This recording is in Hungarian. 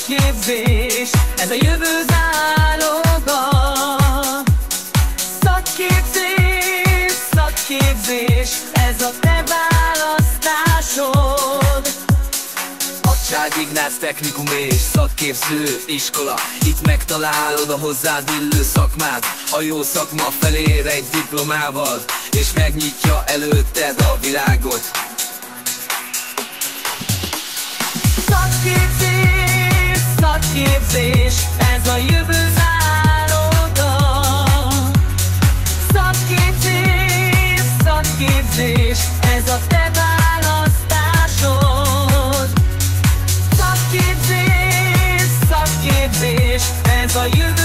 Szakképzés, ez a jövő záloga. Szakképzés, szakképzés, ez a te választásod. Acsár Ignác Technikum és Szakképző Iskola. Itt megtalálod a hozzád illő szakmát, a jó szakma felér egy diplomával, és megnyitja előtted a világot. Szakképzés, szakképzés, ez a jövő záloga. Szakképzés, szakképzés, ez a te választásod. Szakképzés, szakképzés, ez a jövő